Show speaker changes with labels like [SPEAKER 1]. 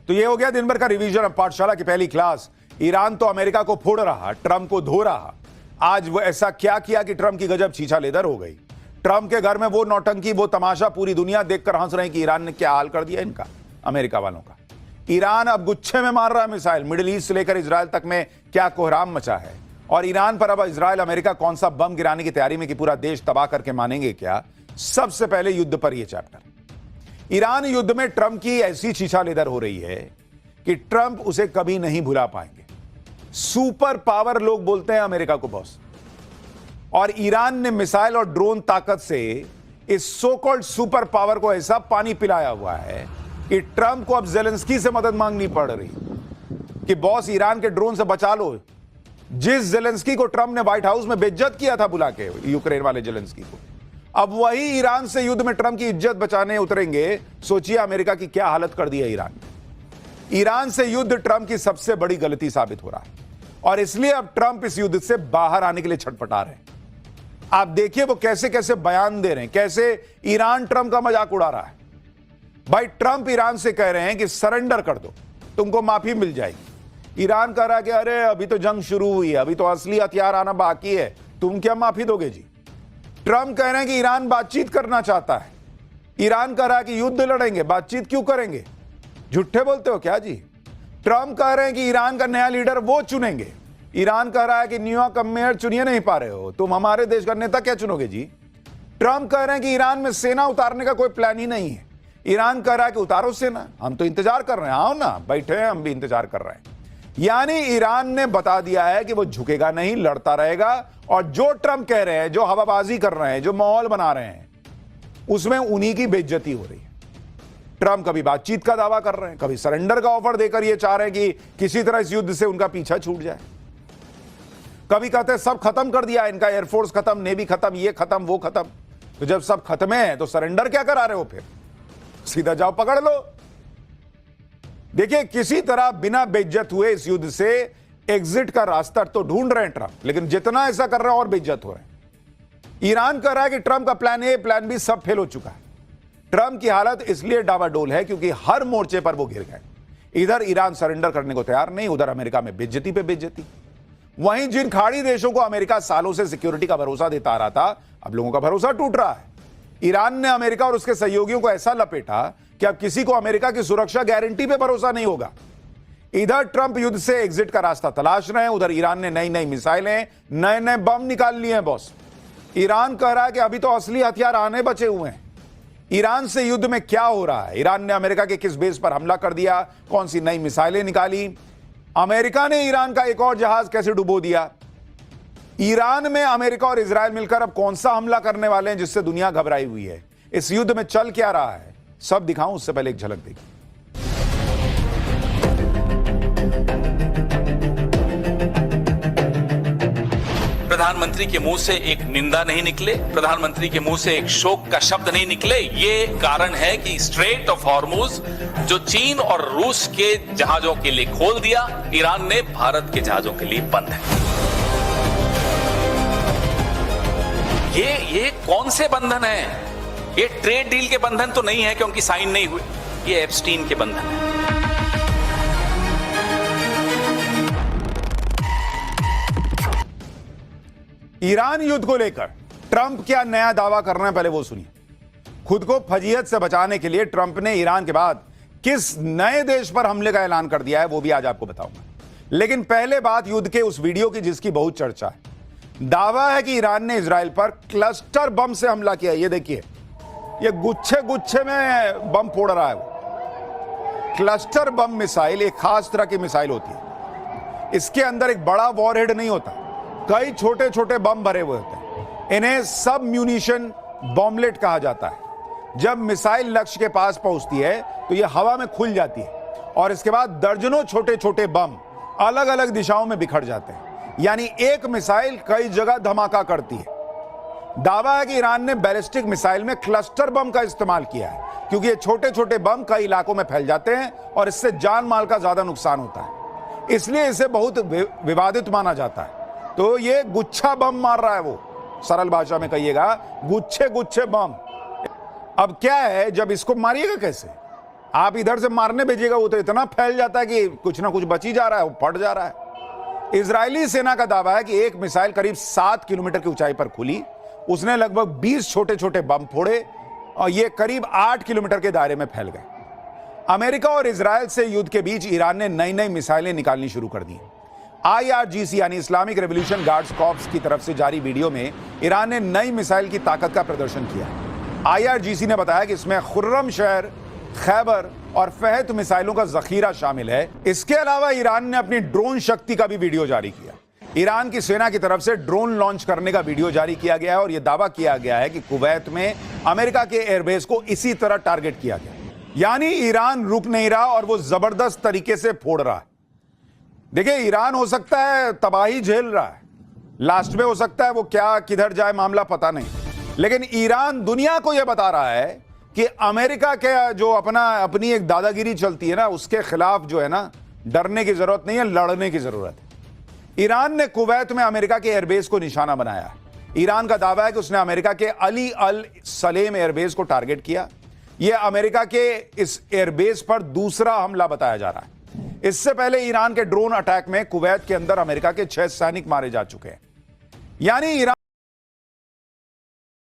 [SPEAKER 1] तो ये हो गया दिन भर का रिवीजन। अब पाठशाला की पहली क्लास। ईरान तो अमेरिका को फोड़ रहा, ट्रंप को धो रहा। आज वो ऐसा क्या किया कि ट्रंप की गजब छीछा लेदर हो गई। ट्रंप के घर में वो नौटंकी, वो तमाशा पूरी दुनिया देखकर हंस रहे हैं कि ईरान ने क्या हाल कर दिया इनका, अमेरिका वालों का। ईरान अब गुच्छे में मार रहा है मिसाइल। मिडिल ईस्ट से लेकर इजराइल तक में क्या कोहराम मचा है। और ईरान पर अब इजराइल अमेरिका कौन सा बम गिराने की तैयारी में कि पूरा देश तबाह करके मानेंगे क्या। सबसे पहले युद्ध पर यह चैप्टर। ईरान युद्ध में ट्रंप की ऐसी छीछा लेदर हो रही है कि ट्रंप उसे कभी नहीं भुला पाएंगे। सुपर पावर लोग बोलते हैं अमेरिका को बॉस। और ईरान ने मिसाइल और ड्रोन ताकत से इस सो कॉल्ड सुपर पावर को ऐसा पानी पिलाया हुआ है कि ट्रंप को अब जेलेंस्की से मदद मांगनी पड़ रही कि बॉस ईरान के ड्रोन से बचा लो। जिस जेलेंस्की को ट्रंप ने व्हाइट हाउस में बेइज्जत किया था बुला के, यूक्रेन वाले जेलेंस्की को, अब वही ईरान से युद्ध में ट्रंप की इज्जत बचाने उतरेंगे। सोचिए अमेरिका की क्या हालत कर दी है ईरान ने। ईरान से युद्ध ट्रंप की सबसे बड़ी गलती साबित हो रहा है और इसलिए अब ट्रंप इस युद्ध से बाहर आने के लिए छटपटा रहे हैं। आप देखिए वो कैसे कैसे बयान दे रहे हैं, कैसे ईरान ट्रंप का मजाक उड़ा रहा है। भाई ट्रंप ईरान से कह रहे हैं कि सरेंडर कर दो, तुमको माफी मिल जाएगी। ईरान कह रहा है कि अरे अभी तो जंग शुरू हुई है, अभी तो असली हथियार आना बाकी है, तुम क्या माफी दोगे जी। ट्रंप कह रहे हैं कि ईरान बातचीत करना चाहता है। ईरान कह रहा है कि युद्ध लड़ेंगे, बातचीत क्यों करेंगे, झूठे बोलते हो क्या जी। ट्रंप कह रहे हैं कि ईरान का नया लीडर वो चुनेंगे। ईरान कह रहा है कि न्यूयॉर्क का मेयर चुनिए नहीं पा रहे हो, तुम हमारे देश का नेता क्या चुनोगे जी। ट्रंप कह रहे हैं कि ईरान में सेना उतारने का कोई प्लान ही नहीं है। ईरान कह रहा है कि उतारो सेना, हम तो इंतजार कर रहे हैं, आओ ना, बैठे हैं, हम भी इंतजार कर रहे हैं। यानी ईरान ने बता दिया है कि वो झुकेगा नहीं, लड़ता रहेगा। और जो ट्रंप कह रहे हैं, जो हवाबाजी कर रहे हैं, जो माहौल बना रहे हैं, उसमें उन्हीं की बेइज्जती हो रही है। ट्रंप कभी बातचीत का दावा कर रहे हैं, कभी सरेंडर का ऑफर देकर ये चाह रहे हैं कि किसी तरह इस युद्ध से उनका पीछा छूट जाए। कभी कहते हैं सब खत्म कर दिया इनका, एयरफोर्स खत्म, नेवी खत्म, ये खत्म, वो खत्म। तो जब सब खत्म है तो सरेंडर क्या करा रहे हो, फिर सीधा जाओ पकड़ लो। देखिए किसी तरह बिना बेइज्जत हुए इस युद्ध से एग्जिट का रास्ता तो ढूंढ रहे हैं ट्रंप, लेकिन जितना ऐसा कर रहे हैं और बेइज्जत हो रहे हैं। ईरान कह रहा है कि ट्रंप का प्लान ए, प्लान बी सब फेल हो चुका है। ट्रंप की हालत इसलिए डावाडोल है क्योंकि हर मोर्चे पर वो घिर गए। इधर ईरान सरेंडर करने को तैयार नहीं, उधर अमेरिका में बेइज्जती पे बेइज्जती। वहीं जिन खाड़ी देशों को अमेरिका सालों से सिक्योरिटी का भरोसा देता आ रहा था, अब लोगों का भरोसा टूट रहा है। ईरान ने अमेरिका और उसके सहयोगियों को ऐसा लपेटा कि अब किसी को अमेरिका की सुरक्षा गारंटी पे भरोसा नहीं होगा। इधर ट्रंप युद्ध से एग्जिट का रास्ता तलाश रहे हैं, उधर ईरान ने नई नई मिसाइलें, नए नए बम निकाल लिए हैं बॉस। ईरान कह रहा है कि अभी तो असली हथियार आने बचे हुए हैं। ईरान से युद्ध में क्या हो रहा है, ईरान ने अमेरिका के किस बेस पर हमला कर दिया, कौन सी नई मिसाइलें निकाली, अमेरिका ने ईरान का एक और जहाज कैसे डुबो दिया। ईरान में अमेरिका और इजराइल मिलकर अब कौन सा हमला करने वाले हैं जिससे दुनिया घबराई हुई है। इस युद्ध में चल क्या रहा है सब दिखाऊं, उससे पहले एक झलक देखिए।
[SPEAKER 2] प्रधानमंत्री के मुंह से एक निंदा नहीं निकले, प्रधानमंत्री के मुंह से एक शोक का शब्द नहीं निकले। ये कारण है कि स्ट्रेट ऑफ हॉर्मुज जो चीन और रूस के जहाजों के लिए खोल दिया, ईरान ने भारत के जहाजों के लिए बंद है। ये कौन से बंधन है? ये ट्रेड डील के बंधन तो नहीं है क्योंकि साइन नहीं हुए, ये एप्स्टीन के बंधन है।
[SPEAKER 1] ईरान युद्ध को लेकर ट्रंप क्या नया दावा कर रहे हैं, पहले वो सुनिए। खुद को फजीयत से बचाने के लिए ट्रंप ने ईरान के बाद किस नए देश पर हमले का ऐलान कर दिया है वो भी आज आपको बताऊंगा। लेकिन पहले बात युद्ध के उस वीडियो की जिसकी बहुत चर्चा है। दावा है कि ईरान ने इजराइल पर क्लस्टर बम से हमला किया। ये देखिए, ये गुच्छे गुच्छे में बम फोड़ रहा है वो। क्लस्टर बम मिसाइल एक खास तरह की मिसाइल होती है। इसके अंदर एक बड़ा वॉरहेड नहीं होता, कई छोटे छोटे बम भरे हुए होते हैं। इन्हें सब म्यूनिशन बॉम्बलेट कहा जाता है। जब मिसाइल लक्ष्य के पास पहुंचती है तो यह हवा में खुल जाती है और इसके बाद दर्जनों छोटे छोटे बम अलग अलग दिशाओं में बिखर जाते हैं। यानी एक मिसाइल कई जगह धमाका करती है। दावा है कि ईरान ने बैलिस्टिक मिसाइल में क्लस्टर बम का इस्तेमाल किया है क्योंकि ये छोटे छोटे बम कई इलाकों में फैल जाते हैं और इससे जान माल का ज्यादा नुकसान होता है, इसलिए इसे बहुत विवादित माना जाता है। तो ये गुच्छा बम मार रहा है वो, सरल भाषा में कहिएगा गुच्छे गुच्छे बम। अब क्या है, जब इसको मारिएगा कैसे, आप इधर से मारने भेजिएगा, वो तो इतना फैल जाता है कि कुछ ना कुछ बच ही जा रहा है, वो फट जा रहा है। इजरायली सेना का दावा है कि एक मिसाइल करीब 7 किलोमीटर की ऊंचाई पर खुली, उसने लगभग 20 छोटे छोटे बम फोड़े और ये करीब 8 किलोमीटर के दायरे में फैल गए। अमेरिका और इजरायल से युद्ध के बीच ईरान ने नई नई मिसाइलें निकालनी शुरू कर दी। IRGC यानी इस्लामिक रेवोल्यूशन गार्ड्स कॉर्प्स की तरफ से जारी वीडियो में ईरान ने नई मिसाइल की ताकत का प्रदर्शन किया। IRGC ने बताया कि इसमें खुर्रम शहर, खैबर और फहद मिसाइलों का जखीरा शामिल है। इसके अलावा ईरान ने अपनी ड्रोन शक्ति का भी वीडियो जारी किया। ईरान की सेना की तरफ से ड्रोन लॉन्च करने का वीडियो जारी किया गया है और यह दावा किया गया है कि कुवैत में अमेरिका के एयरबेस को इसी तरह टारगेट किया गया। यानी ईरान रुक नहीं रहा और वो जबरदस्त तरीके से फोड़ रहा है। देखिए, ईरान हो सकता है तबाही झेल रहा है, लास्ट में हो सकता है वो क्या किधर जाए मामला पता नहीं, लेकिन ईरान दुनिया को यह बता रहा है कि अमेरिका के जो अपनी एक दादागिरी चलती है ना, उसके खिलाफ जो है ना, डरने की जरूरत नहीं है, लड़ने की जरूरत है। ईरान ने कुवैत में अमेरिका के एयरबेस को निशाना बनाया। ईरान का दावा है कि उसने अमेरिका के अली अल सलेम एयरबेस को टारगेट किया। यह अमेरिका के इस एयरबेस पर दूसरा हमला बताया जा रहा है। इससे पहले ईरान के ड्रोन अटैक में कुवैत के अंदर अमेरिका के 6 सैनिक मारे जा चुके हैं। यानी ईरान